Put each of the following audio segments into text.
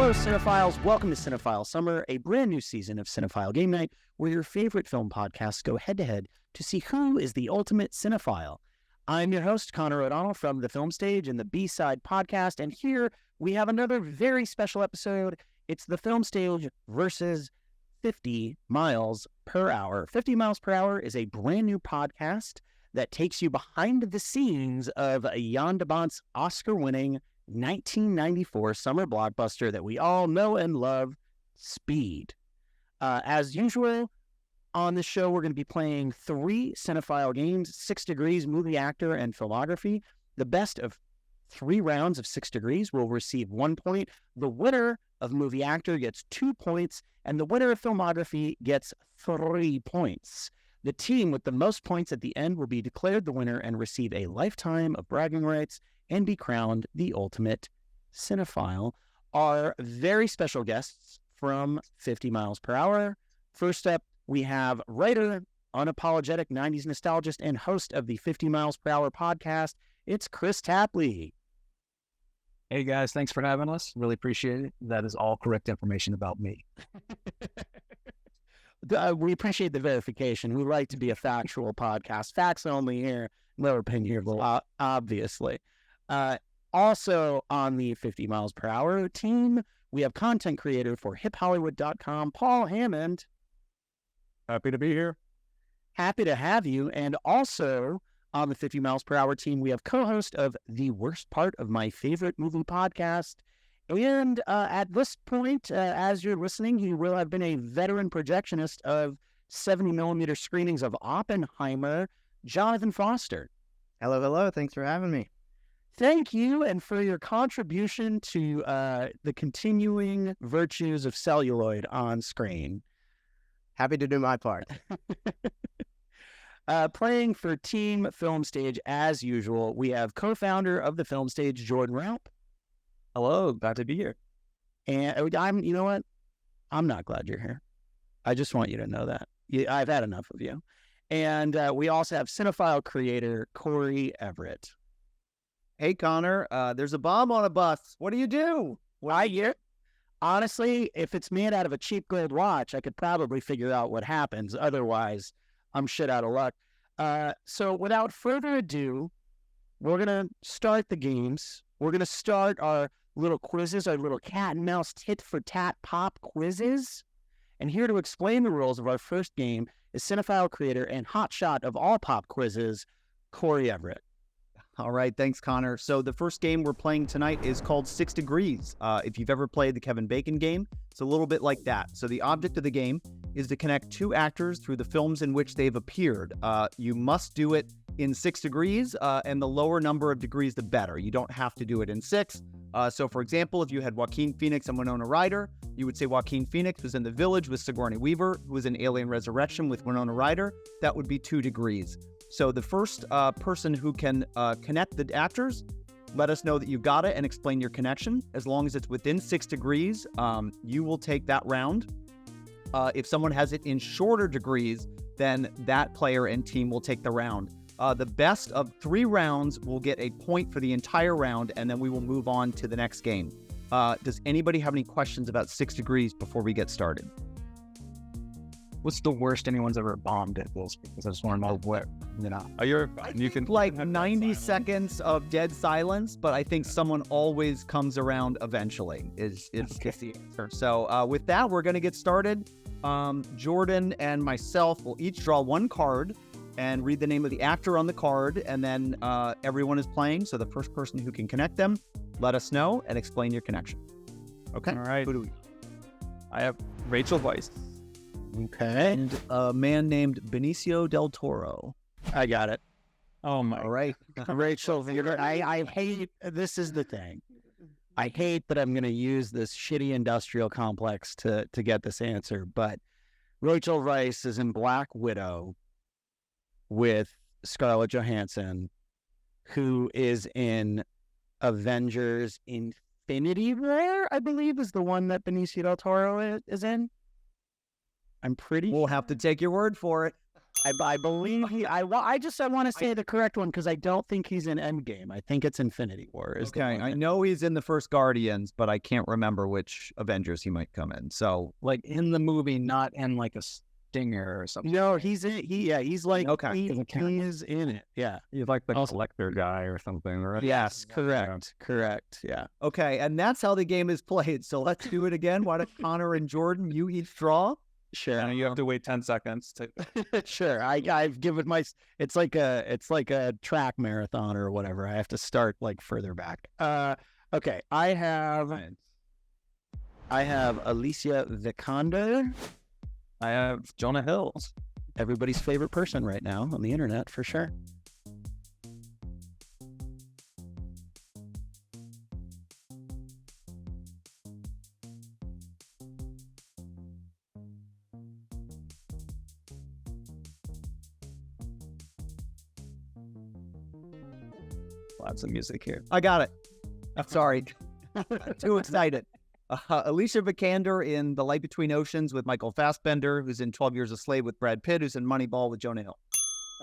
Hello, Cinephiles. Welcome to Cinephile Summer, a brand new season of Cinephile Game Night, where your favorite film podcasts go head-to-head to see who is the ultimate cinephile. I'm your host, Conor O'Donnell from The Film Stage and the B-Side podcast, and here we have another very special episode. It's The Film Stage versus 50 miles per hour. 50 miles per hour is a brand new podcast that takes you behind the scenes of Jan de Bont's Oscar-winning 1994 summer blockbuster that we all know and love, Speed. As usual, on this show, we're going to be playing 3 Cinephile games, 6 Degrees, Movie Actor, and Filmography. The best of 3 rounds of 6 Degrees will receive 1 point. The winner of Movie Actor gets 2 points, and the winner of Filmography gets 3 points. The team with the most points at the end will be declared the winner and receive a lifetime of bragging rights and be crowned the ultimate cinephile. Our very special guests from 50 miles per hour. First up, we have writer, unapologetic 90s nostalgist, and host of the 50 miles per hour podcast. It's Kris Tapley. Hey guys, thanks for having us. Really appreciate it. That is all correct information about me. We appreciate the verification. We like to be a factual podcast. Facts only here, no opinion, obviously. Also on the 50 miles per hour team, we have content creator for hiphollywood.com, Paul Hammond. Happy to be here. Happy to have you. And also on the 50 miles per hour team, we have co-host of The Worst Part of My Favorite Movie podcast. And at this point, as you're listening, he will have been a veteran projectionist of 70mm screenings of Oppenheimer, Jonathan Foster. Hello, hello. Thanks for having me. Thank you, and for your contribution to the continuing virtues of celluloid on screen. Happy to do my part. Playing for Team Film Stage, as usual, we have co-founder of the Film Stage, Jordan Raup. Hello, glad to be here. And you know what? I'm not glad you're here. I just want you to know that. I've had enough of you. And we also have Cinephile creator, Cory Everett. Hey, Conor, there's a bomb on a bus. What do you do? Honestly, if it's made out of a cheap gold watch, I could probably figure out what happens. Otherwise, I'm shit out of luck. So without further ado, we're going to start the games. We're going to start our little quizzes, our little cat and mouse tit for tat pop quizzes. And here to explain the rules of our first game is Cinephile creator and hotshot of all pop quizzes, Cory Everett. All right, thanks, Conor. So the first game we're playing tonight is called 6 Degrees. If you've ever played the Kevin Bacon game, it's a little bit like that. So the object of the game is to connect 2 actors through the films in which they've appeared. You must do it in 6 degrees, and the lower number of degrees, the better. You don't have to do it in 6. So, for example, if you had Joaquin Phoenix and Winona Ryder, you would say Joaquin Phoenix was in The Village with Sigourney Weaver, who was in Alien Resurrection with Winona Ryder. That would be 2 degrees. So the first person who can connect the actors, let us know that you got it and explain your connection. As long as it's within 6 degrees, you will take that round. If someone has it in shorter degrees, then that player and team will take the round. The best of 3 rounds will get a point for the entire round, and then we will move on to the next game. Does anybody have any questions about 6 degrees before we get started? What's the worst anyone's ever bombed at Will Speak? Because I just want to know what, You're fine. You can like 90 seconds of dead silence, but I think someone always comes around eventually is the answer. So with that, we're going to get started. Jordan and myself will each draw 1 card and read the name of the actor on the card, and then everyone is playing. So the first person who can connect them, let us know and explain your connection. Okay. All right. Who do we? I have Rachel Weisz. Okay. And a man named Benicio del Toro. I got it. Oh my. All right. Rachel, I hate, this is the thing. I hate that I'm going to use this shitty industrial complex to get this answer, but Rachel Weisz is in Black Widow with Scarlett Johansson, who is in Avengers Infinity War, I believe, is the one that Benicio del Toro is in. I'm pretty We'll sure. have to take your word for it. I believe I want to say the correct one because I don't think he's in Endgame. I think it's Infinity War. Okay, I know he's in the first Guardians, but I can't remember which Avengers he might come in. So, Like in the movie, not in like a stinger or something. No, he's in. He's like Okay. he is in it. Yeah. He's like the Also- collector guy or something, right? Yes. Correct. Yeah. okay, and that's how the game is played. So let's do it again. Why don't Connor and Jordan, you each draw? Sure. And you have to wait 10 seconds to. Sure. I've given it's like a track marathon or whatever. I have to start like further back. Okay. I have Alicia Vikander, I have Jonah Hill. everybody's favorite person right now on the internet for sure. Lots of music here. I got it. Sorry. Too excited. Alicia Vikander in The Light Between Oceans with Michael Fassbender, who's in 12 Years a Slave with Brad Pitt, who's in Moneyball with Jonah Hill.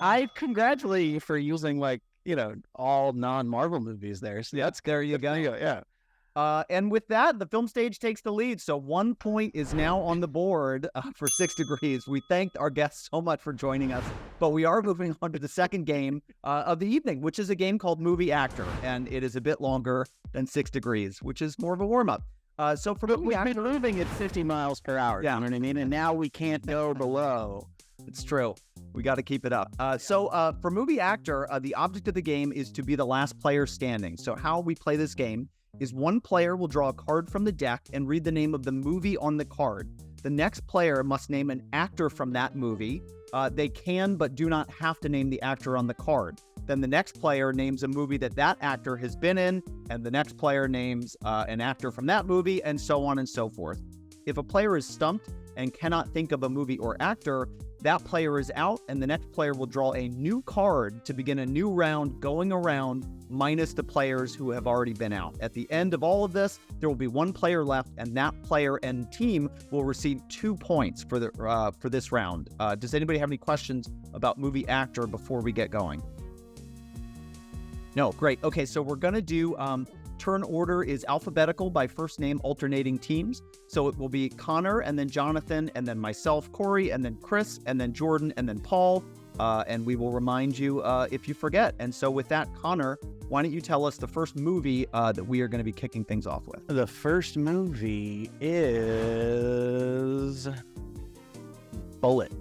I congratulate you for using all non-Marvel movies there. So There you go. Yeah. And with that, the film stage takes the lead. So 1 point is now on the board for 6 Degrees. We thanked our guests so much for joining us. But we are moving on to the second game of the evening, which is a game called Movie Actor. And it is a bit longer than 6 Degrees, which is more of a warm-up. So for Movie We've Actor, been moving at 50 miles per hour. Yeah. You know what I mean? And now we can't go below. it's true. We got to keep it up. So for Movie Actor, the object of the game is to be the last player standing. So how we play this game is one player will draw a card from the deck and read the name of the movie on the card. The next player must name an actor from that movie. They can but do not have to name the actor on the card. Then the next player names a movie that actor has been in, and the next player names an actor from that movie, and so on and so forth. If a player is stumped and cannot think of a movie or actor, that player is out, and the next player will draw a new card to begin a new round going around, minus the players who have already been out. At the end of all of this, there will be one player left, and that player and team will receive 2 points for this round. Does anybody have any questions about Movie Actor before we get going? No, great. Okay, so we're going to do turn order is alphabetical by first name alternating teams. So it will be Connor and then Jonathan and then myself, Cory, and then Kris and then Jordan and then Paul. And we will remind you if you forget. And so with that, Connor, why don't you tell us the first movie that we are going to be kicking things off with? The first movie is Bullet.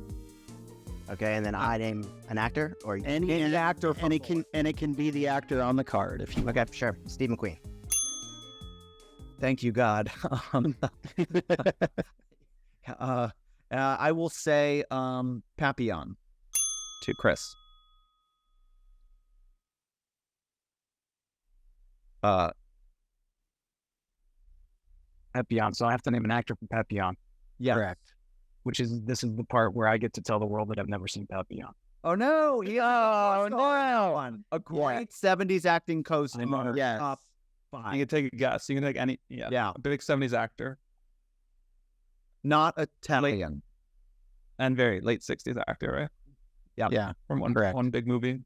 Okay, and then I name an actor or Any actor, and it can be the actor on the card if you. okay, sure. Steve McQueen. Thank you, God. I will say Papillon to Kris. Papillon. So I have to name an actor from Papillon, Yeah. Correct. this is the part where I get to tell the world that I've never seen Papillon. Oh no! Oh, no. A great '70s acting co-star. Yes. Top You 5. can take a guess. You can take any. Yeah. A big 70s actor Not Italian. and very late 60s actor, right? Yeah. From Correct. one big movie.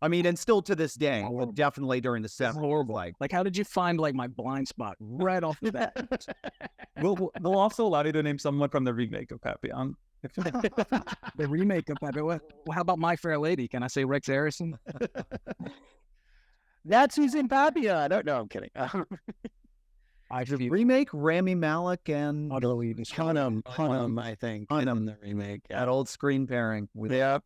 I mean, and still to this day, but Horrible. definitely during the It's 70s. horrible. Like, how did you find like my blind spot right off the bat? We'll also allow you to name someone from the remake of Papillon. The remake of Papillon. Well, how about My Fair Lady? Can I say Rex Harrison? That's who's in Papillon. No, I'm kidding. I should be Remake Rami Malek and utterly destroyed. Hunnam, I think. Hunnam. In the remake. that old screen pairing. With Yeah.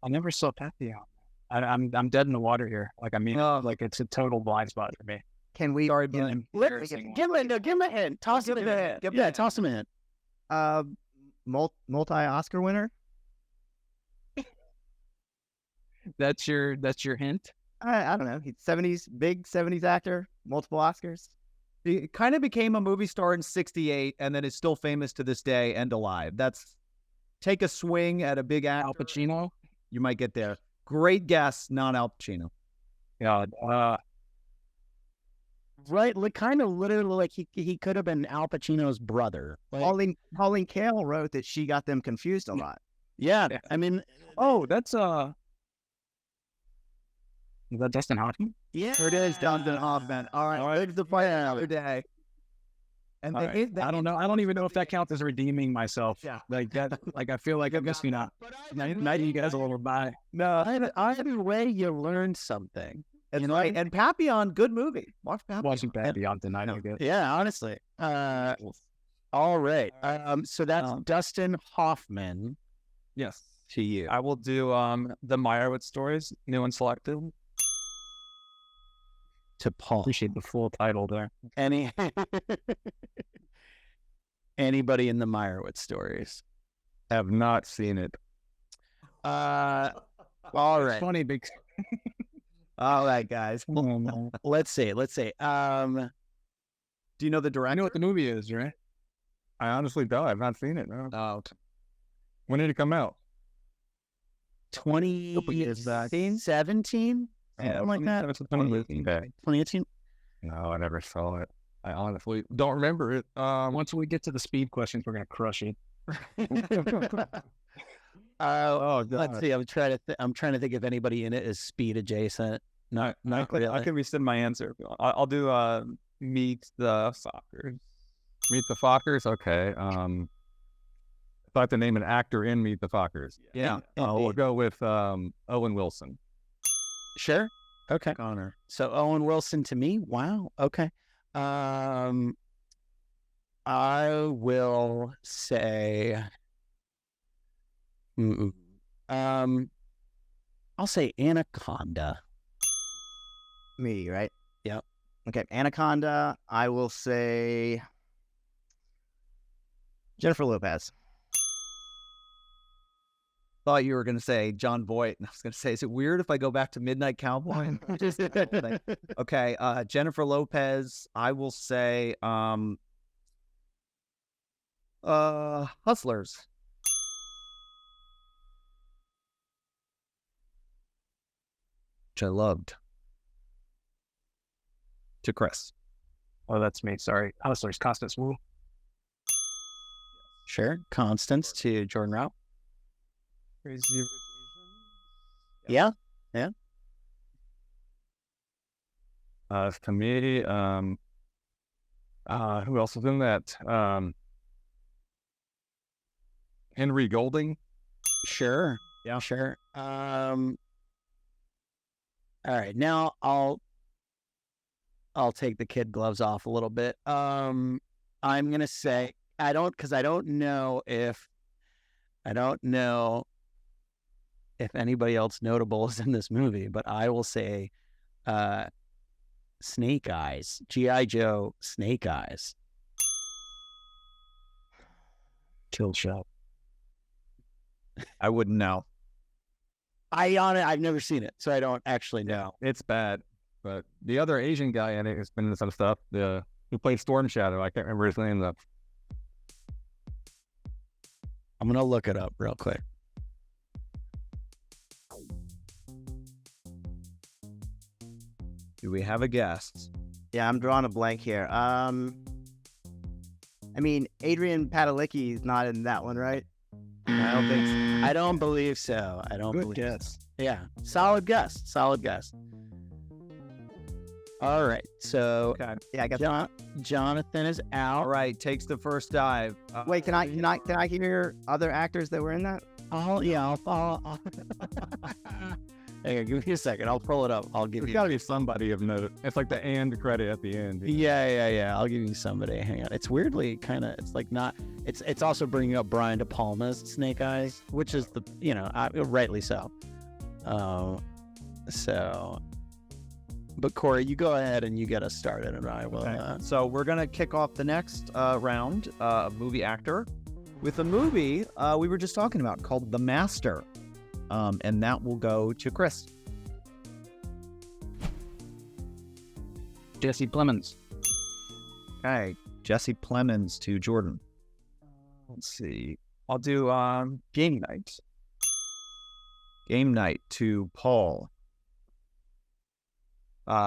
I never saw Papillon. I'm dead in the water here. Like I mean, Oh. like it's a total blind spot for me. Can we? Sorry, Yeah, but embarrassing Give one. him a hint. Toss him a hint. Yeah, toss him a hint. Multi-Oscar winner? That's your hint. I don't know. He's big 70s actor, multiple Oscars. he kind of became a movie star in '68 and then is still famous to this day and alive. That's take a swing at a big actor. Al Pacino. You might get there. Great guess, not Al Pacino. God. Right, like kind of literally like he could have been Al Pacino's brother. Like, Pauline Kael wrote that she got them confused a lot. yeah, I mean, Oh, that's is that Dustin Hoffman? yeah, It is Dustin Hoffman. All right, let's fight another day. And All right. I don't know. I don't even know if that counts as redeeming myself. Yeah. Like that. Like I feel like I'm missing out. Neither you guys a little by. No, either way, you learned something. That's right. And Papillon, good movie. Watch Papillon. Watching Papillon tonight. I guess. Yeah, honestly. All right. So that's Dustin Hoffman Yes. to you. I will do the Meyerowitz stories, new and selected. To Paul. Appreciate the full title there. Anybody in the Meyerowitz stories? Have not seen it. All It's right. funny because All right, guys. Let's see. Do you know the I director? know what the movie is, right? I honestly don't. I've not seen it. No. Oh, When did it come out? 2017? Something like that. 2018? No, I never saw it. I honestly don't remember it. Once we get to the speed questions, we're gonna crush it. Oh, Let's see. I'm trying to think if anybody in it is speed adjacent. Not really. I can rescind my answer. If you want. I'll do Meet the Fockers. Meet the Fockers. Okay. I thought to name an actor in Meet the Fockers. yeah. Oh, we'll go with Owen Wilson. Sure. Okay. Connor. So Owen Wilson to me. Wow. Okay. I will say. I'll say Anaconda. Me, right? Yep. Okay, Anaconda. I will say Jennifer Lopez. Thought you were going to say John Voight. And I was going to say, is it weird if I go back to Midnight Cowboy? Okay. Jennifer Lopez. I will say Hustlers. Which I loved. To Kris. Oh, that's me. Sorry. Hustlers, Constance Wu. Sure. Constance to Jordan Raup. Crazy Rich Asians. Yeah. To me, who else was in that? Henry Golding. Sure. Yeah. Sure. All right. Now I'll take the kid gloves off a little bit. I'm gonna say I don't know if anybody else notable is in this movie, but I will say Snake Eyes. G.I. Joe Snake Eyes. Kill shot. I wouldn't know. I've never seen it, so I don't actually know. It's bad, but the other Asian guy in it has been in some stuff. Who played Storm Shadow? I can't remember his name though. I'm gonna look it up real quick. Do we have a guest? Yeah, I'm drawing a blank here. I mean, Adrian Padalecki is not in that one, right? I don't think so. I don't believe so. Good guess. Yeah. Solid guess. All right. So Yeah, I got. Jonathan is out. All right, takes the first dive. Wait, can I hear other actors that were in that? I'll Hang on, give me a second. I'll pull it up. I'll give There's you. got to be somebody of note. It's like the and credit at the end. Yeah. I'll give you somebody. Hang on. It's weirdly kind of. It's like not. It's also bringing up Brian De Palma's Snake Eyes, which is rightly so. But Cory, you go ahead and you get us started, and I will. Okay. So we're gonna kick off the next round of movie actor with a movie we were just talking about called The Master, and that will go to Kris. Jesse Plemons. Okay, Jesse Plemons to Jordan. Let's see. I'll do Game Night. Game Night to Paul.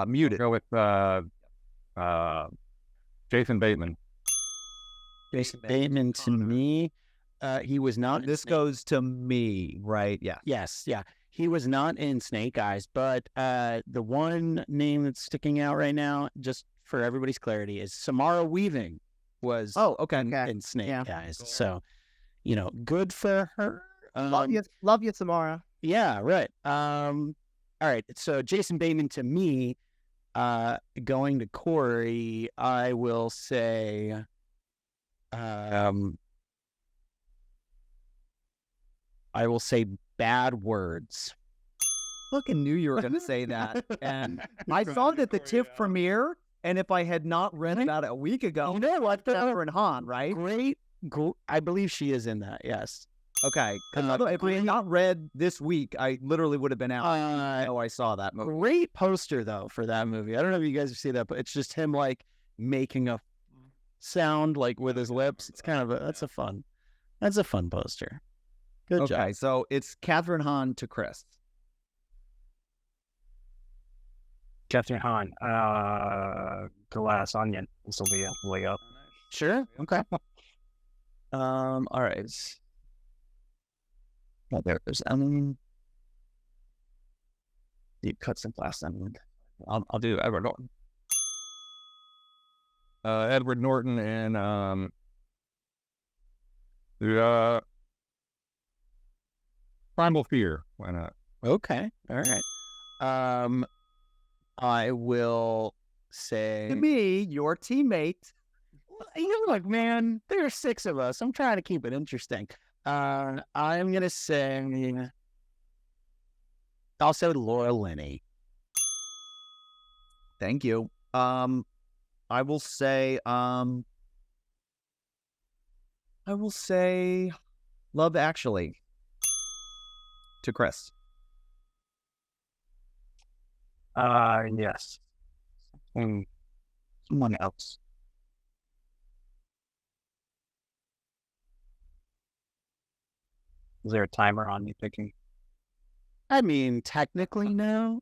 Muted. Go with Jason Bateman. Jason Bateman to me. He was not. This goes to me, right? Yeah. Yes, yeah. He was not in Snake Eyes, but the one name that's sticking out right now, just for everybody's clarity, is Samara Weaving was okay. in Snake Yeah. Eyes. So, good for her. Love you, Samara. Yeah, right. All right. So Jason Bateman to me, going to Cory, I will say, Bad Words. Fucking knew you were going to say that. And I saw it at the TIFF premiere, and if I had not read about it a week ago, You know what? Catherine Hahn, right? Great. I believe she is in that. Yes. Okay. If we had not read this week, I literally would have been out. I saw that movie. Great poster though for that movie. I don't know if you guys see that, but it's just him like making a sound like with his lips. It's kind of that's a fun poster. Good job. Okay, so it's Catherine Hahn to Kris. Catherine Hahn, Glass Onion. This will be a way up. Sure. Okay. All right. Well, there's deep cuts and Glass Onion. I'll do Edward Norton. Edward Norton and the Primal Fear. Why not? Okay. All right. I will say To me, your teammate. Look, man, there are 6 of us. I'm trying to keep it interesting. I'm gonna say I'll say Laura Linney. Thank you. I will say Love Actually to Kris. Yes. Someone else. Is there a timer on me picking? I mean, technically, no.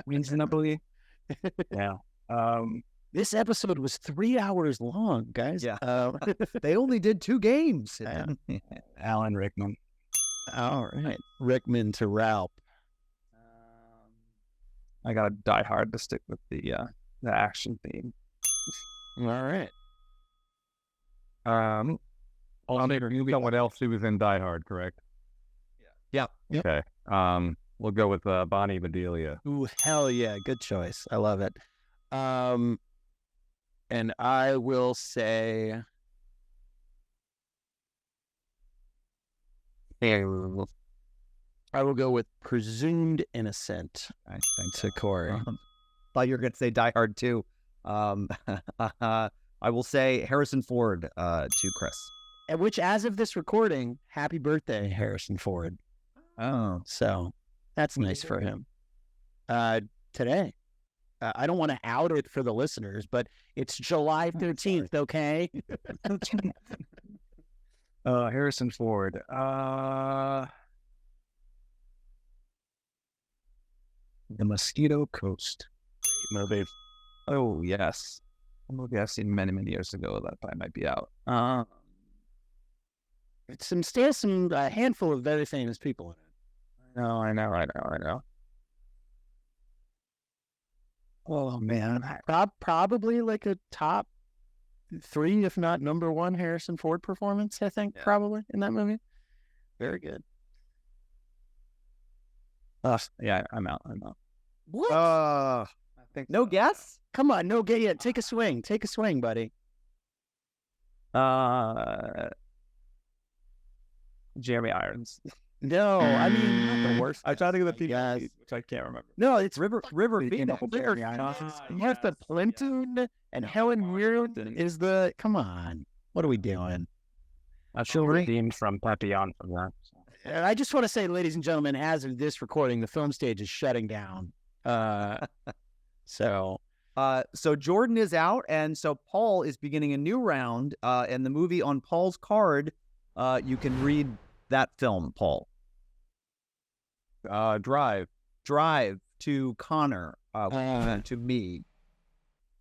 Reasonably? Yeah. This episode was 3 hours long, guys. Yeah. They only did 2 games. Alan Rickman. All right. Rickman to Raup. I gotta Die Hard to stick with the action theme. All right. Someone else who was in Die Hard, correct? Yeah. Yep. Okay. We'll go with Bonnie Bedelia. Ooh, hell yeah. Good choice. I love it. And I will say I will go with Presumed Innocent I think to Cory. thought you were going to say Die Hard too. I will say Harrison Ford to Kris. Which, as of this recording, happy birthday, Harrison Ford. Oh. So that's nice for him. Today. I don't want to out it for the listeners, but it's July 13th, okay? Harrison Ford. The Mosquito Coast. Great movie. Oh yes, a movie I've seen many years ago that probably might be out. It's some a handful of very famous people in it. I know. Oh man, probably like a top 3, if not number 1, Harrison Ford performance. I think probably in that movie. Very good. Yeah, I'm out. What? I think no guess? Come on, no get yet. Take a swing, buddy. Jeremy Irons. No, I mean not the worst. I tried to get the people, Yes. which I can't remember. No, it's River Phoenix. Martha Plimpton and Helen Mirren is the. Come on, what are we doing? I feel redeemed from Papillon from that. And I just want to say, ladies and gentlemen, as of this recording, the film stage is shutting down. So Jordan is out, and so Paul is beginning a new round. And the movie on Paul's card, you can read that film, Paul. Drive. Drive to Conor, to me.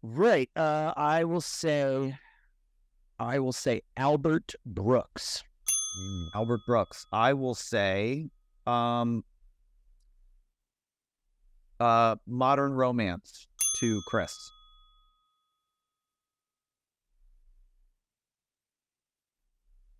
Right. I will say Albert Brooks. Albert Brooks. I will say Modern Romance to Kris.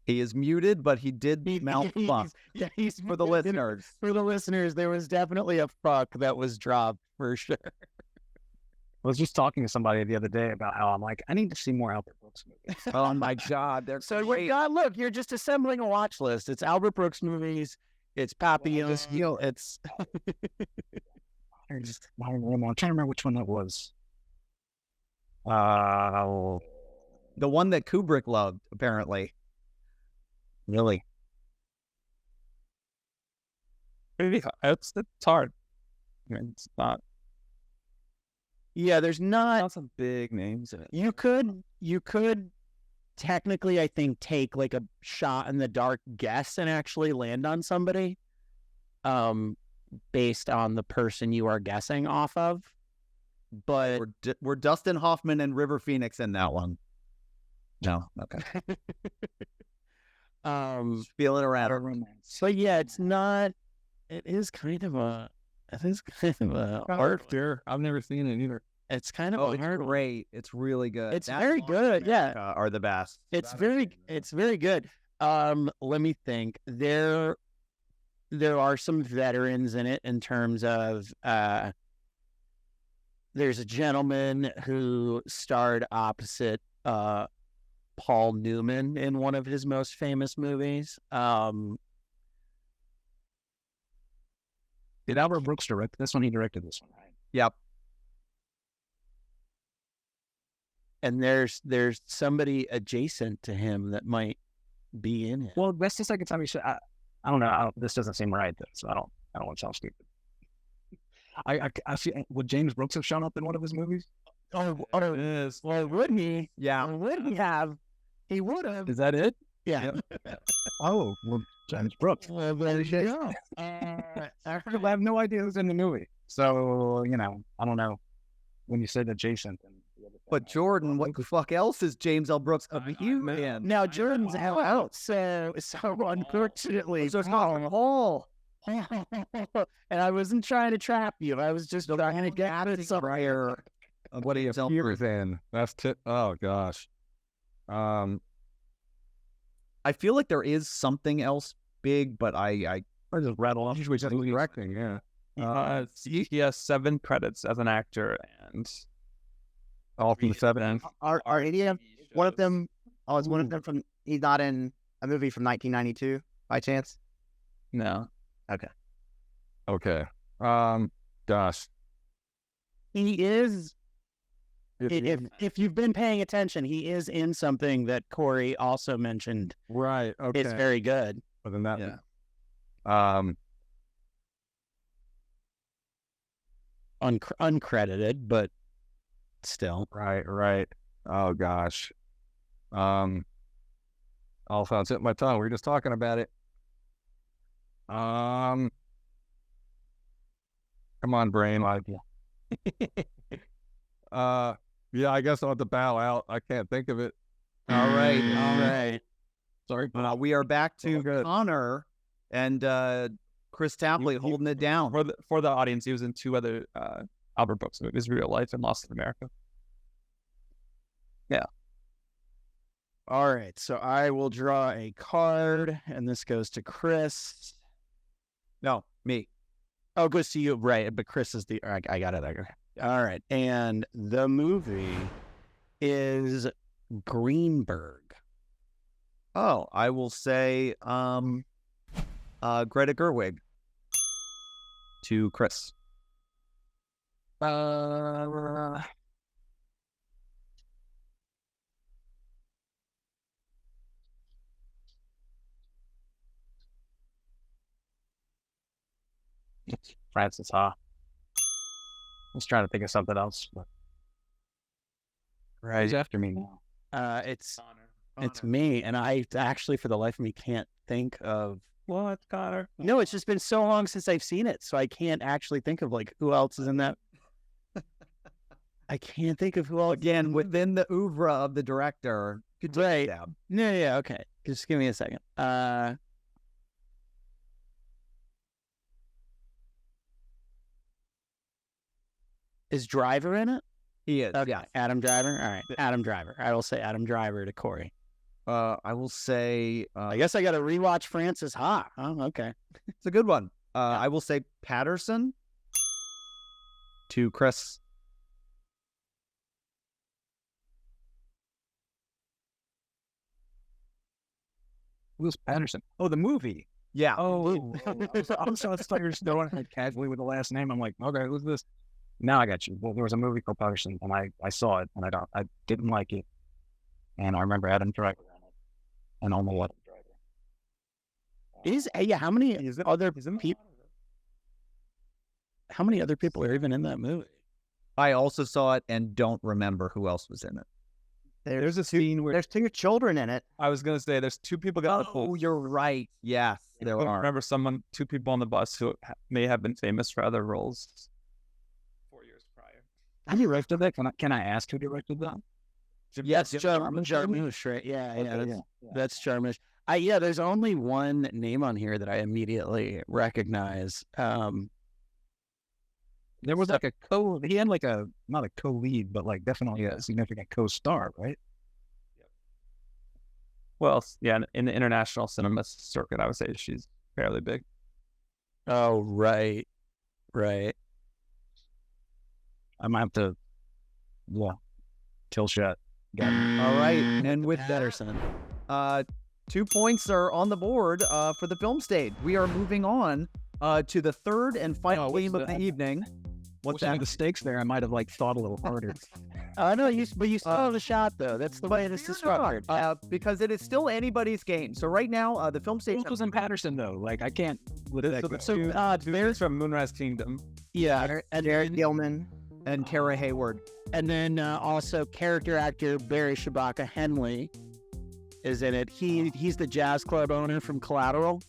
He is muted, but he did mouth fuck. He's For the listeners. For the listeners, there was definitely a fuck that was dropped for sure. I was just talking to somebody the other day about how I'm like, I need to see more Albert Brooks movies. Oh my God. They're So great. look, you're just assembling a watch list. It's Albert Brooks movies. It's Papillon. It's I'm trying to remember which one that was. The one that Kubrick loved, apparently. Really? It's hard. I mean, it's not. yeah. There's not. Some big names in it. You could technically, I think, take like a shot in the dark guess and actually land on somebody, based on the person you are guessing off of. But We're Dustin Hoffman and River Phoenix in that one. No, okay. Feeling around. but yeah, it's not. It is kind of a hard. Sure. I've never seen it either. It's kind of Oh, a it's hard one. great. It's really good. It's That very North good. Yeah, America are the best. it's very good. Let me think. There are some veterans in it in terms of there's a gentleman who starred opposite Paul Newman in one of his most famous movies. Did Albert Brooks direct this one? He directed this one, right? Yep. And there's somebody adjacent to him that might be in it. Well, that's the second time he said. I don't know. This doesn't seem right, though, so I don't want to sound stupid. I feel, would James Brooks have shown up in one of his movies? Oh, It is. well, would he? Yeah. Would he have? He would have. Is that it? Yeah. Oh, well, James Brooks. Well, there you go. I have no idea who's in the movie, so I don't know. When you said adjacent, But Jordan, what the fuck else is James L. Brooks of you in? Now Jordan's out, so unfortunately, So it's not Paul. and I wasn't trying to trap you. I was just trying to get it somewhere. What he appears in. That's oh gosh. I feel like there is something else big, but I just rattle off. Usually just directing, yeah. He has 7 credits as an actor and All from the 7. Are any of one of them? Oh, is one of them from? He's not in a movie from 1992 by chance. No. Okay. Gosh. He is. It's- If you've been paying attention, he is in something that Cory also mentioned. right. Okay. It's very good. But then that. Yeah. Uncredited, but still. Right. Oh gosh. Also, it's at my tongue. We were just talking about it. Come on, brain. Yeah, I guess I'll have to bow out. I can't think of it. all right. Sorry, We are back to Conor and Kris Tapley holding it down. For the audience, he was in 2 other Albert Brooks movies, Real Life and Lost in America. All right, so I will draw a card, and this goes to Kris. No, me. Oh, it goes to you, right? But Kris is the. I got it. All right, and the movie is Greenberg. Oh, I will say Greta Gerwig to Kris. Francis Ha. I was trying to think of something else, but Right. he's after me now. It's me, and I actually, for the life of me, can't think of. What, Connor? No, it's just been so long since I've seen it, so I can't actually think of like who else is in that. I can't think of who else. Again, within the oeuvre of the director. Could take a Right. stab. Yeah, okay. Just give me a second. Is Driver in it? He is. Okay. Yeah. Adam Driver? All right. Adam Driver. I will say Adam Driver to Cory. I will say I guess I got to rewatch Francis Ha. Oh, okay. it's a good one. I will say Patterson to Kris. Who's Patterson? Oh, the movie. Yeah. Oh, I'm so thought you were just throwing it casually with the last name. I'm like, okay, who's this? Now I got you. Well, there was a movie called Patterson, and I saw it, and I didn't like it, and I remember Adam Driver in it, and only Adam Driver. How many other people? How many other people are even in that movie? I also saw it and don't remember who else was in it. There's a scene where there's 2 children in it. I was gonna say there's 2 people got Oh, you're right. Yes, there I are. remember 2 people on the bus who may have been famous for other roles 4 years prior. Who directed that? Can I ask who directed that? Yes, Jarmusch, right? Yeah, that's Jarmusch. There's only one name on here that I immediately recognize. There was like he had like not a co-lead, but like definitely a significant co-star, right? Well, yeah, in the international cinema circuit, I would say she's fairly big. Oh, right. I might have to, kill shot. All right, and with Patterson. that, 2 points are on the board for the film stage. We are moving on to the third and final game of the evening. What's that? The stakes there? I might have thought a little harder. No, but you still have a shot though. That's the way this is structured. Because it is still anybody's game. So right now, the film stage. Who was in Patterson though? I can't. There's from Moonrise Kingdom. Yeah, and Jared Gilman and Tara Hayward. And then also character actor Barry Shabaka Henley is in it. He's the jazz club owner from Collateral.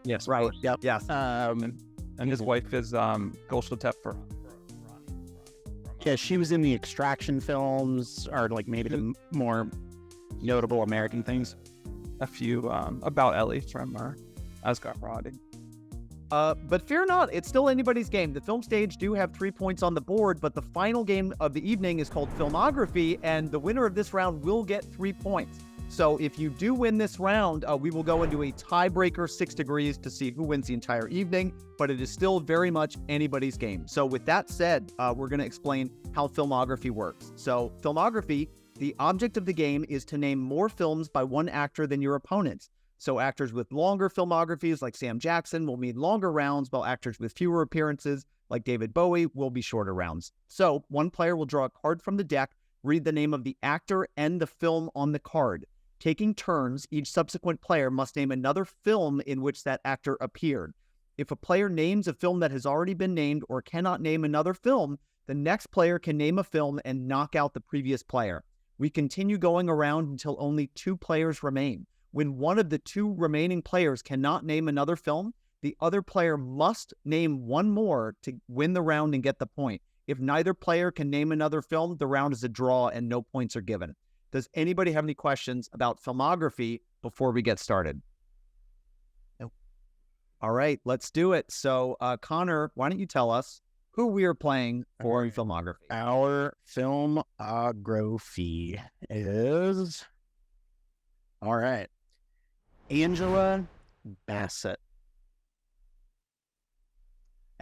Yes, right. Yep. Yes. And his wife is Gulsha Tepfer. Yeah, she was in the Extraction films, or maybe the more notable American things. A few about Ellie from Asgard Roddy. But fear not, it's still anybody's game. The film stage do have 3 points on the board, but the final game of the evening is called Filmography, and the winner of this round will get 3 points. So if you do win this round, we will go into a tiebreaker 6 degrees to see who wins the entire evening, but it is still very much anybody's game. So with that said, we're going to explain how Filmography works. So Filmography, the object of the game is to name more films by one actor than your opponents. So actors with longer filmographies like Sam Jackson will mean longer rounds, while actors with fewer appearances like David Bowie will be shorter rounds. So one player will draw a card from the deck, read the name of the actor and the film on the card. Taking turns, each subsequent player must name another film in which that actor appeared. If a player names a film that has already been named or cannot name another film, the next player can name a film and knock out the previous player. We continue going around until only 2 players remain. When one of the 2 remaining players cannot name another film, the other player must name one more to win the round and get the point. If neither player can name another film, the round is a draw and no points are given. Does anybody have any questions about Filmography before we get started? Nope. All right, let's do it. So, Conor, why don't you tell us who we are playing for Filmography? Our Filmography is... All right. Angela Bassett.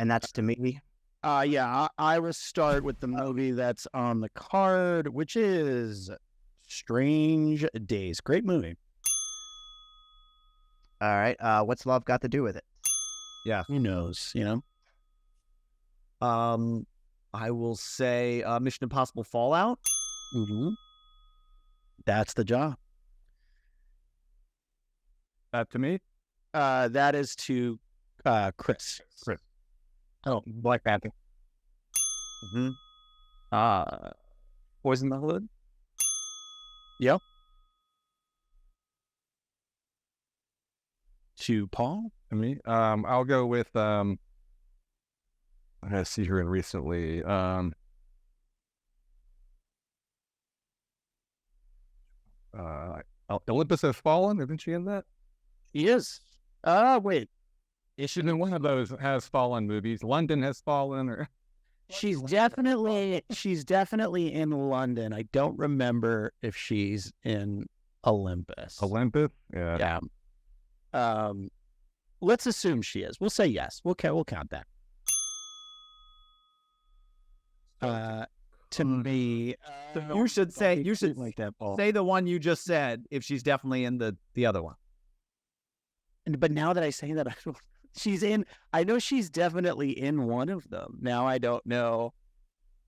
and that's to me. I will start with the movie that's on the card, which is Strange Days. Great movie. All right. What's love got to do with it? Yeah. Who knows, you know? I will say Mission Impossible Fallout. Mm-hmm. That's the job. That to me? That is to Kris. Oh, Black Panther. Mm-hmm. Poison the Hood? Yep. To Paul? To me, I'll go with I see her in recently. Olympus Has Fallen. Isn't she in that? He is. Wait. She's in one of those Has Fallen movies. London Has Fallen, or She's definitely in London. I don't remember if she's in Olympus. Olympus. Yeah. Yeah. Let's assume she is. We'll say yes. We'll count that. To me, You should like that, Paul. say the one you just said if she's definitely in the other one. but now that I say that, she's in. I know she's definitely in one of them. Now I don't know.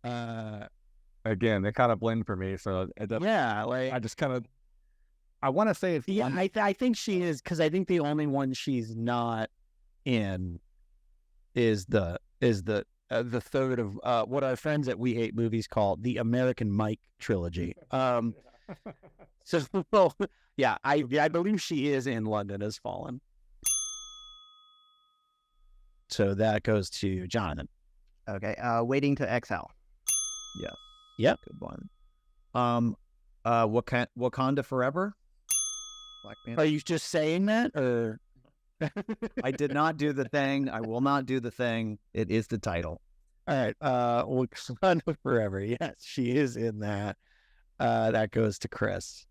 Again, they kind of blend for me. So Yeah, like I just kind of. I want to say it's. yeah, I think she is, because I think the only one she's not in is the third of what our friends at We Hate Movies call the American Mike trilogy. So yeah, I believe she is in London Has Fallen. So that goes to Jonathan. Okay. Waiting to Exhale. Yes. Yep. Good one. Wakanda Forever. Black Panther. Are you just saying that, or I did not do the thing. I will not do the thing. It is the title. all right? Wakanda Forever. Yes, she is in that. That goes to Kris.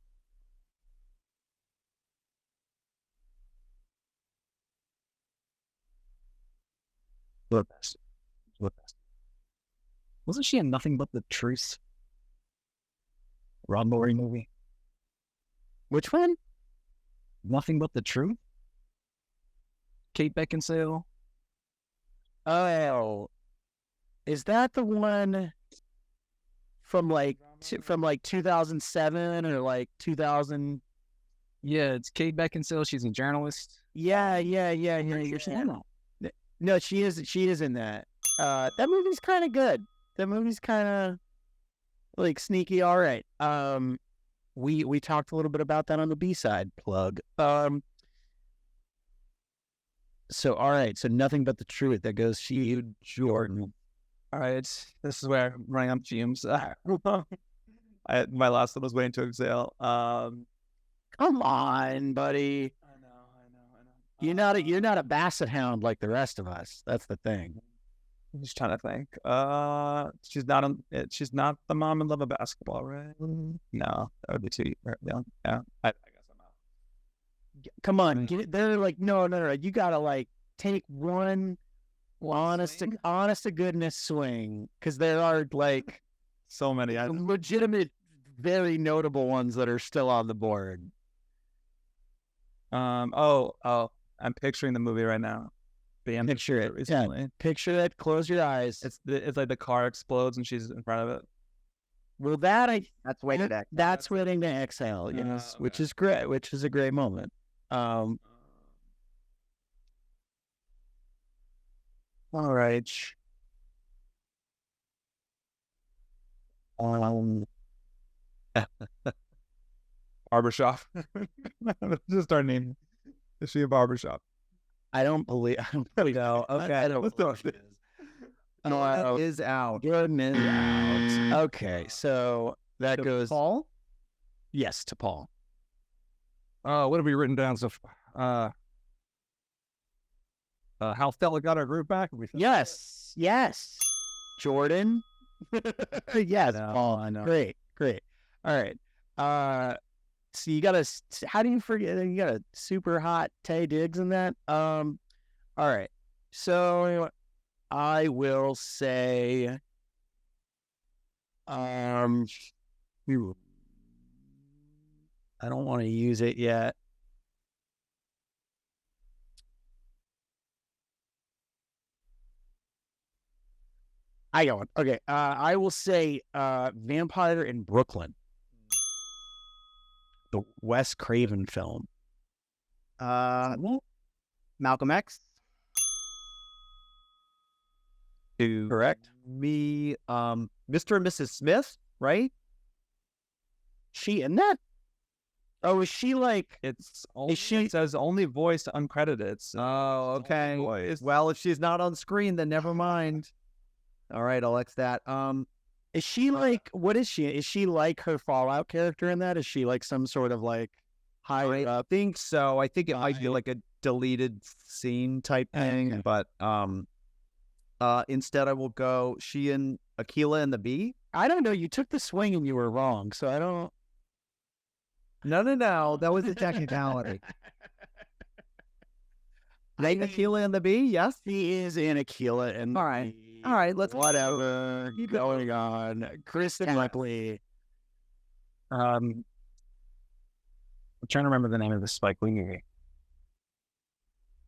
Wasn't she in Nothing But the Truth? Rob Morey movie. Which one? Nothing But the Truth. Kate Beckinsale. Oh, is that the one from like 2007 or like 2000? Yeah, it's Kate Beckinsale. She's a journalist. Yeah. You're saying that. No, she is in that. That movie's kind of good. That movie's kind of like sneaky. All right. We talked a little bit about that on the B-side plug. So all right. So Nothing But the Truth. That goes to you, Jordan. All right, this is where I'm running up fumes. My last one was Waiting to Exhale. Come on, buddy. I know. You're not a basset hound like the rest of us. That's the thing. I'm just trying to think. She's not the mom in Love of Basketball, right? No, that would be too young. Yeah, I guess I'm out. Come on, they're like, no. You gotta like take one honest to goodness swing, because there are like So many. legitimate, very notable ones that are still on the board. Oh, I'm picturing the movie right now. Picture it. Recently. Yeah, picture it. Close your eyes. It's like the car explodes and she's in front of it. Well, That's Waiting to Exhale. that's Waiting to Exhale. Yes, Okay. which is great. Which is a great moment. All right. Barbershop. Just our name. Is she a barbershop? I don't believe. No. Okay. I don't Let's do believe it. it is. That is out. Jordan is out. Okay, so that To goes Paul. yes to Paul. What have we written down? So, how Stella got our group back? Yes. Jordan. Yes, know, Paul. I know. Great. All right. So you got how do you forget? You got a super hot Tay Diggs in that. All right. So I will say, I don't want to use it yet. I got one. Okay. I will say Vampire in Brooklyn. The Wes Craven film. Malcolm X. Correct. Me, Mr. and Mrs. Smith, right? She in that? Oh, is she like? It's only, she- it says only voiced uncredited. So Oh, okay. Well, if she's not on screen, then never mind. All right, I'll X that. Is she like? What is she? Is she like her Fallout character in that? Is she like some sort of like? higher I up. think so. I think it might be like a deleted scene type thing, Okay. but instead I will go she and Aquila and the Bee. I don't know. You took the swing and you were wrong, so I don't. No. That was a technicality. They Aquila and the Bee, yes? He is in Aquila and All right. All right, let's whatever going on. Kris Tapley. I'm trying to remember the name of the Spike Lee movie.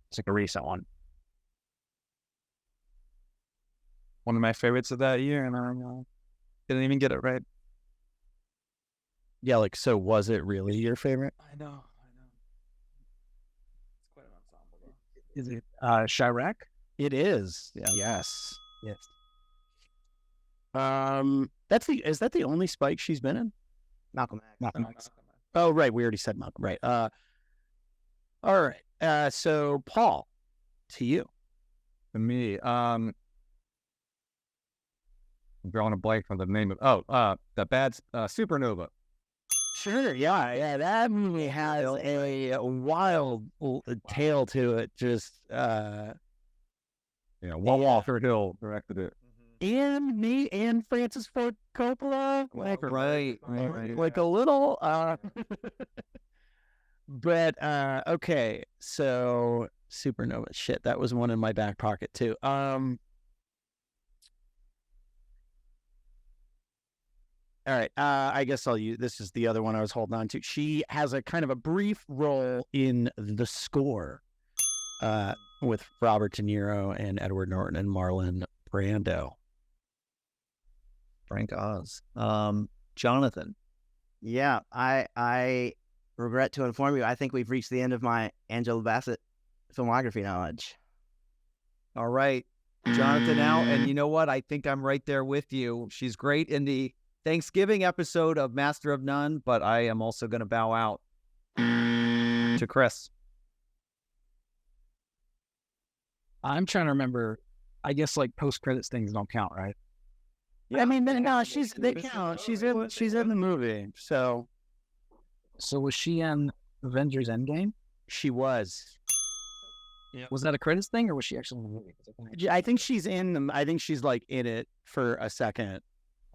It's like a recent one. One of my favorites of that year, and I didn't even get it right. Yeah, like, so was it really your favorite? I know. It's quite an ensemble, though. Is it Chirac? It is. Yeah. Yes. Yes. Is that the only Spike she's been in? Malcolm X. Malcolm X. Oh, right. We already said Malcolm. Right. All right. So Paul, to you. To me, I'm drawing a blank from the name of the bad Supernova. Sure. Yeah. That movie has a wild tale to it. Just Walter Hill directed it. and me and Francis Ford Coppola, Right. like a little. But okay. So Supernova. Shit, that was one in my back pocket too. All right. I guess I'll use this is the other one I was holding on to. She has a kind of a brief role in The Score with Robert De Niro and Edward Norton and Marlon Brando. Frank Oz. Jonathan. Yeah, I regret to inform you, I think we've reached the end of my Angela Bassett filmography knowledge. All right. Jonathan out. And you know what? I think I'm right there with you. She's great in the Thanksgiving episode of Master of None, but I am also going to bow out to Kris. I'm trying to remember. I guess like post credits things don't count, right? Yeah, I mean, no, they count. She's in the movie, so So was she in Avengers Endgame? she was. Was that a credits thing, or was she actually in the movie? 'Cause I think she's in them. I think she's like in it for a second.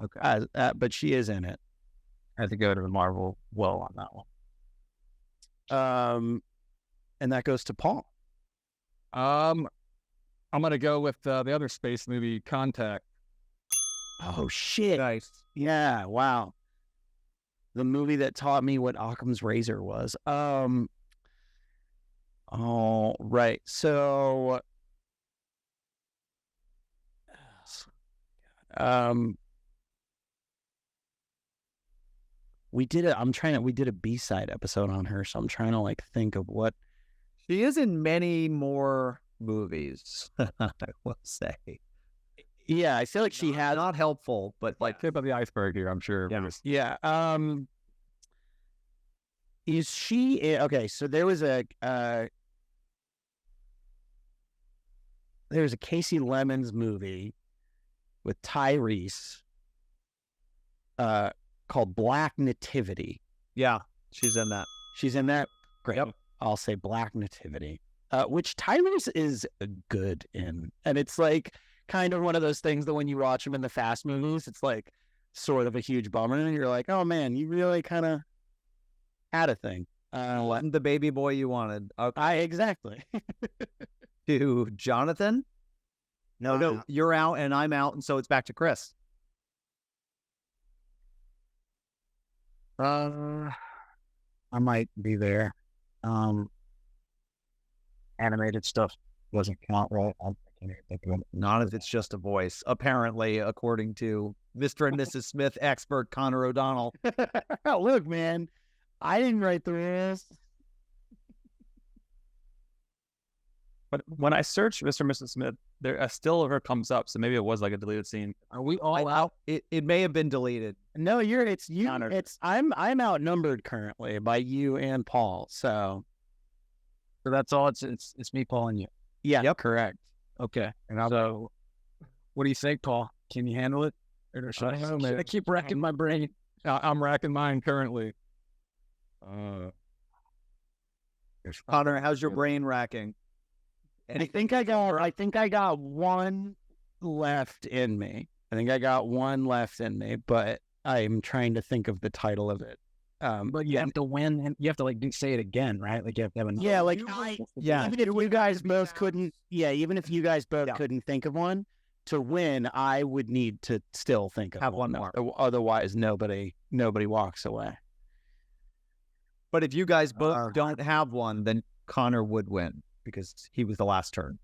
Okay. But she is in it. I had to go to the Marvel well on that one. And that goes to Paul. I'm gonna go with the other space movie, Contact. Oh shit! Nice. Yeah, wow. The movie that taught me what Occam's razor was. All right. So, we did a B-side episode on her, so I'm trying to like think of what. She is in many more movies, I will say. Yeah, I feel like she had. Not helpful, but Like tip of the iceberg here, I'm sure. Yeah. Is she okay? So there was a Casey Lemons movie with Tyrese called Black Nativity. yeah, she's in that. She's in that. Great. Yep. I'll say Black Nativity, which Tyrese is good in, and it's like kind of one of those things that when you watch him in the Fast movies, it's like sort of a huge bummer, and you're like, oh man, you really kind of had a thing. Wasn't the baby boy you wanted. Okay. Exactly. To Jonathan? No, you're out and I'm out, and so it's back to Kris. I might be there. Animated stuff doesn't count, right? I can't even think of it. Not if it's just a voice, apparently, according to Mr. and Mrs. Smith expert Conor O'Donnell. Look, man, I didn't write the rules. But when I search Mr. and Mrs. Smith, there a still of her comes up, so maybe it was like a deleted scene. Are we all out? It may have been deleted. No, it's you. Honored. I'm outnumbered currently by you and Paul. So So that's all. It's me, Paul, and you. yeah, Yep. correct. Okay. So, what do you think, Paul? Can you handle it? Or should I keep racking my brain? I'm racking mine currently. Connor, how's your brain racking? I think I got one left in me. But I'm trying to think of the title of it. But you have to win, and you have to like say it again, right? Like you have to have even if you guys both couldn't, couldn't think of one to win, I would need to still think of one more. Otherwise, nobody walks away. But if you guys both don't have one, then Connor would win because he was the last turn.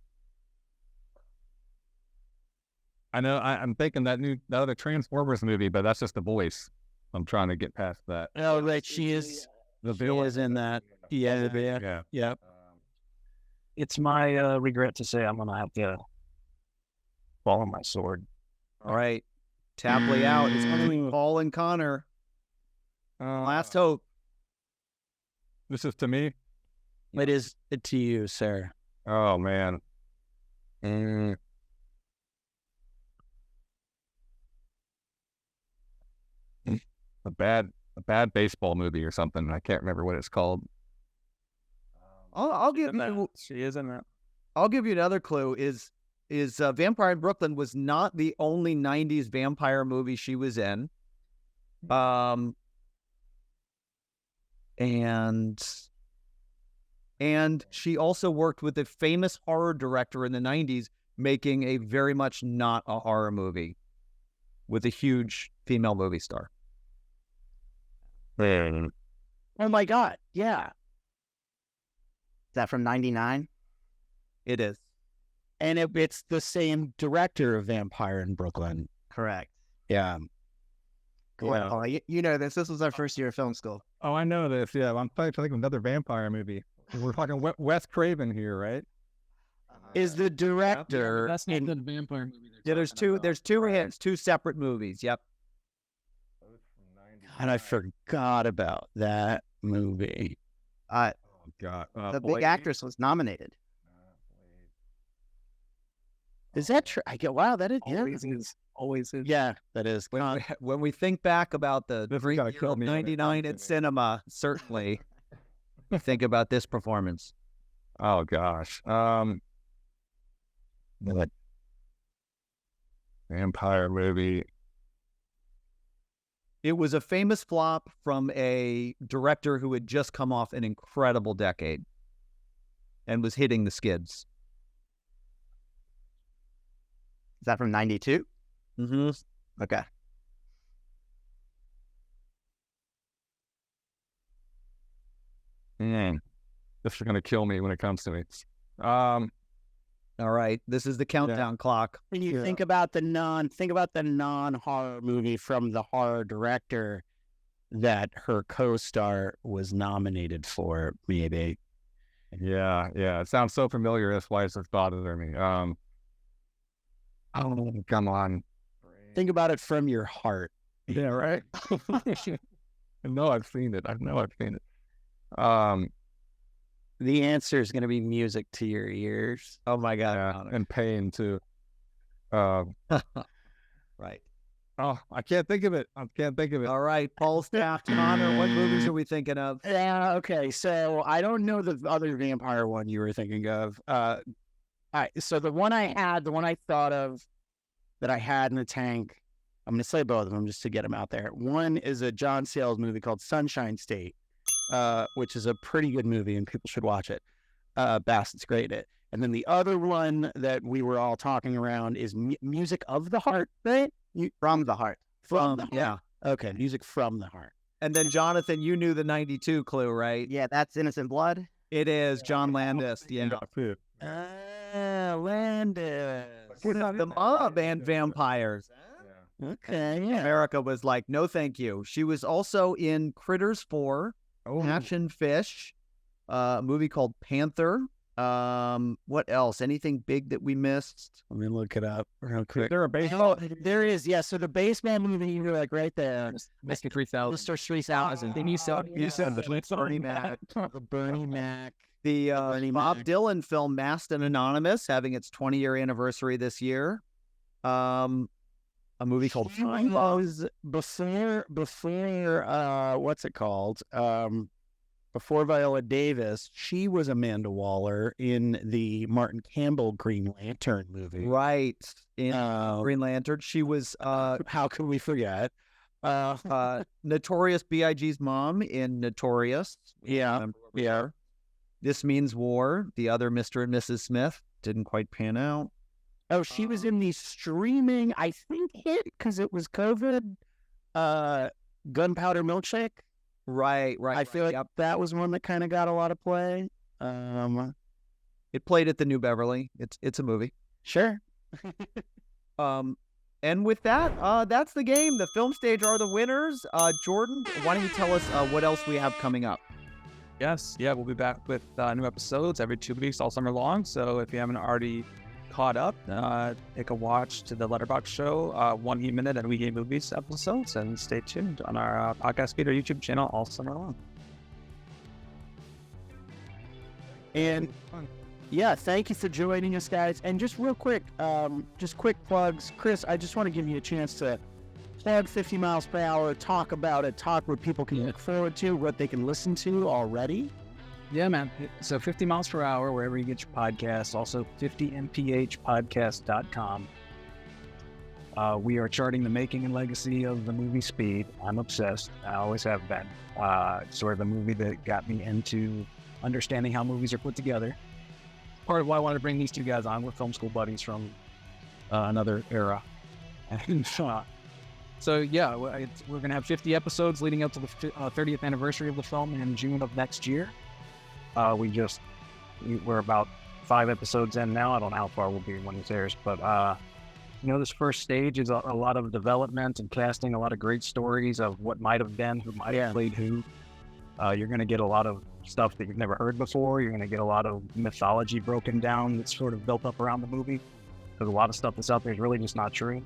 I know. I'm thinking the other Transformers movie, but that's just the voice. I'm trying to get past that. Oh, right. She is in that. Yeah. It's my regret to say I'm gonna have to fall on my sword. All right. Tapley out. It's between Paul and Connor. Last hope. This is to me. It is to you, sir. Oh man. A bad baseball movie or something. I can't remember what it's called. I'll give you. She is in that. I'll give you another clue. Is Vampire in Brooklyn was not the only '90s vampire movie she was in. And she also worked with a famous horror director in the '90s, making a very much not a horror movie with a huge female movie star. Oh my God! Yeah, Is that from '99? It is. and it's the same director of Vampire in Brooklyn. Correct. Yeah. Well, oh, you know this. This was our first year of film school. Oh, I know this. Yeah, I'm trying to think of another vampire movie. We're talking Wes Craven here, right? Is the director That's not the vampire movie. Yeah, there's two separate movies. Yep. and I forgot about that movie. Oh God. The big actress was nominated. Is that true? Wow, that is Always is. Yeah, that is. When we think back about the This is great gonna year kill of me. '99 in cinema, certainly think about this performance. Oh gosh. What? Vampire movie. It was a famous flop from a director who had just come off an incredible decade and was hitting the skids. Is that from '92? Mm-hmm. Okay. Man, this is gonna kill me when it comes to me. All right, this is the countdown clock. When you think about the non-horror movie from the horror director that her co-star was nominated for, maybe. Yeah. It sounds so familiar. That's why it's just bothering me. Oh, come on. Think about it from your heart. Yeah, right. I know I've seen it. The answer is going to be music to your ears. Oh my God. Yeah, and pain too. Right. Oh, I can't think of it. All right, Paul Staff, Connor, what movies are we thinking of? Yeah, okay. So I don't know the other vampire one you were thinking of. All right, so the one I thought of that I had in the tank, I'm going to say both of them just to get them out there. One is a John Sayles movie called Sunshine State, which is a pretty good movie and people should watch it. Bassett's great at it. And then the other one that we were all talking around is Music of the Heart, right? From the Heart. From the Heart. Yeah. Okay, Music from the Heart. And then Jonathan, you knew the '92 clue, right? Yeah, that's Innocent Blood. It is John Landis. Yeah. Landis. The mob and vampires. Okay, yeah. America was like, no, thank you. She was also in Critters 4, Passion Fish, a movie called Panther. What else? Anything big that we missed? Let me look it up real quick. Is there a base? Oh, there is. Yeah. So the Baseman movie, you were like right there. Mr. 3000. Mr. 3000. Then you said the Bernie Mac. The Bernie Mac. The Bernie Bob Mac. Dylan film Masked and Anonymous, having its 20-year anniversary this year. A movie called was before what's it called? before Viola Davis, she was Amanda Waller in the Martin Campbell Green Lantern movie. Right. In Green Lantern. She was How could we forget? Notorious B.I.G.'s mom in Notorious. Yeah. Yeah. This Means War, the other Mr. and Mrs. Smith. Didn't quite pan out. Oh, she was in the streaming, I think, hit because it was COVID. Gunpowder Milkshake. Right. I feel like that was one that kind of got a lot of play. It played at the New Beverly. It's a movie. Sure. And with that, that's the game. The film stage are the winners. Jordan, why don't you tell us what else we have coming up? Yes, yeah, we'll be back with new episodes every 2 weeks all summer long. So if you haven't already caught up, take a watch to the Letterboxd show, 1 Heat Minute and We Game Movies episodes, and stay tuned on our podcast feed or YouTube channel all summer long. And yeah, thank you for joining us, guys. And just real quick, just quick plugs. Kris, I just want to give you a chance to plug 50 miles per hour, talk about it, talk what people can look forward to, what they can listen to already. Yeah, man. So 50 miles per hour, wherever you get your podcasts. Also 50mphpodcast.com. We are charting the making and legacy of the movie Speed. I'm obsessed. I always have been. Sort of the movie that got me into understanding how movies are put together. Part of why I wanted to bring these two guys on. We're film school buddies from another era. And so yeah, we're going to have 50 episodes leading up to the 30th anniversary of the film in June of next year. We're about 5 episodes in now. I don't know how far we'll be when this airs, but this first stage is a lot of development and casting, a lot of great stories of what might have been, who might have played who. You're going to get a lot of stuff that you've never heard before. You're going to get a lot of mythology broken down that's sort of built up around the movie, because a lot of stuff that's out there is really just not true.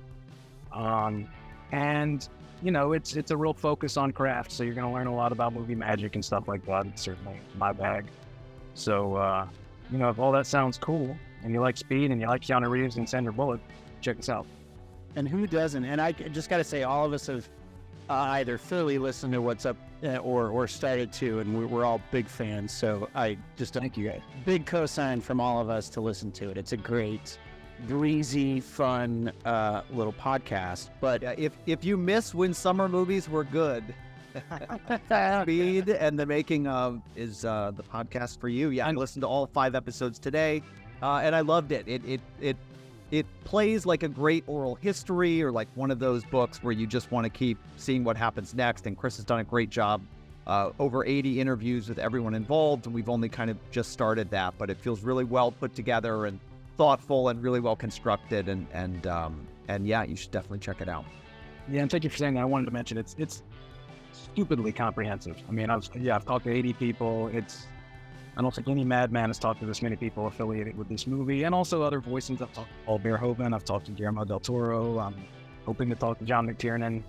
And it's a real focus on craft, so you're going to learn a lot about movie magic and stuff like that. It's certainly my bag. So, if all that sounds cool, and you like Speed, and you like Keanu Reeves and Sandra Bullock, check us out. And who doesn't? And I just got to say, all of us have either fully listened to What's Up or started to, and we're all big fans. So I just thank you guys. Big cosign from all of us to listen to it. It's a great, breezy, fun little podcast. But if you miss when summer movies were good, Speed and the Making of is the podcast for you. Yeah, I listened to all 5 episodes today, and I loved it. It plays like a great oral history, or like one of those books where you just want to keep seeing what happens next. And Kris has done a great job. Over 80 interviews with everyone involved, and we've only kind of just started that, but it feels really well put together and thoughtful and really well constructed. And yeah, you should definitely check it out. Yeah, and thank you for saying that. I wanted to mention it's stupidly comprehensive. I mean, I've talked to 80 people. I don't think any madman has talked to this many people affiliated with this movie, and also other voices. I've talked to Paul Verhoeven, I've talked to Guillermo del Toro, I'm hoping to talk to John McTiernan,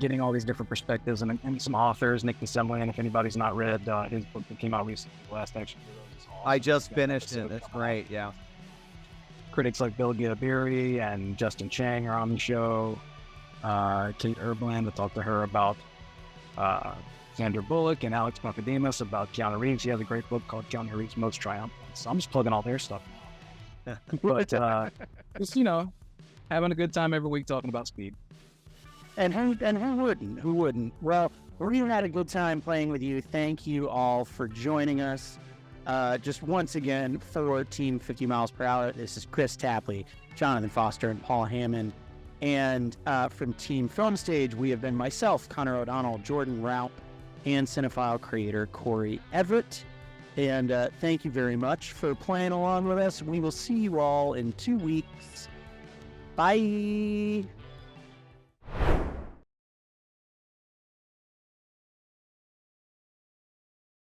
getting all these different perspectives, and some authors, Nick DeSemblian, if anybody's not read his book that came out recently, The Last Action Heroes. I just finished it. That's great, yeah. Critics like Bill Giabiri and Justin Chang are on the show. Kate Erbland, I talked to her about Sandra Bullock, and Alex Papademos about Keanu Reeves. He has a great book called Keanu Reeves Most Triumphant. So I'm just plugging all their stuff now. But just having a good time every week talking about Speed. And who wouldn't? Who wouldn't? Well, we had a good time playing with you. Thank you all for joining us. Just once again, for Team 50 Miles Per Hour, this is Kris Tapley, Jonathan Foster, and Paul Hammond. And from Team Film Stage, we have been myself, Conor O'Donnell, Jordan Raup, and Cinephile creator Cory Everett. And thank you very much for playing along with us. We will see you all in 2 weeks. Bye.